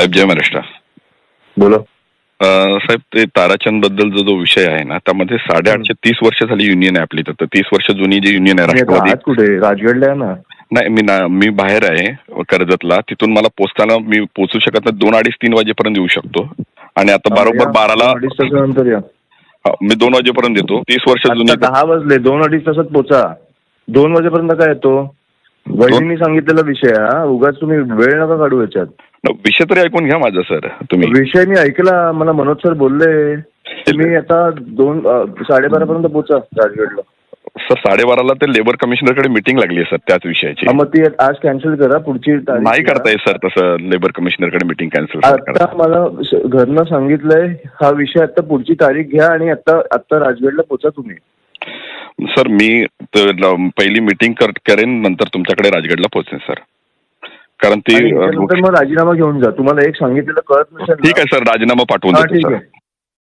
साहेब जय महाराष्ट्र. बोला. साहेब ते ताराचंद बद्दल जो विषय आहे ना त्यामध्ये 830 वर्ष झाली युनियन आहे आपली. तर 30 वर्ष जुनी जी युनियन आहे राष्ट्रवादी. कुठे राजगडला आहे ना? नाही मी बाहेर आहे कर्जतला. तिथून मला पोचताना मी पोहोचू शकत नाही. 2, 2:30, 3 वाजेपर्यंत येऊ शकतो. आणि आता बरोबर 12ला नंतर या. मी 2 वाजेपर्यंत येतो. 30 वर्ष जुनी. 10 वाजले, 2-2:30 तासात पोचा. 2 वाजेपर्यंत काय येतो? वहिनी सांगितलेला विषय हा. उगाच तुम्ही वेळ नका काढू याच्यात. विषय तरी ऐकून घ्या माझा सर. तुम्ही विषय मी ऐकला. मला मनोज सर बोलले तुम्ही आता 2-12:30 पर्यंत पोचा राजगडला. सर 12:30ला ते लेबर कमिशनरकडे मीटिंग लागली आहे सर त्याच विषयाची. मग ती आज कॅन्सल करा. पुढची नाही करताय सर तसं. लेबर कमिशनरकडे मीटिंग कॅन्सल. आता मला घरनं सांगितलंय हा विषय. आता पुढची तारीख घ्या आणि आता राजगडला पोचा तुम्ही. सर मी पहिली मीटिंग करेन नंतर तुमच्याकडे राजगडला पोहोचेन सर. कारण ती मग राजीनामा घेऊन जा. तुम्हाला एक सांगितलेलं कळत नसेल. ठीक आहे सर. राजीनामा पाठवून देतो सर.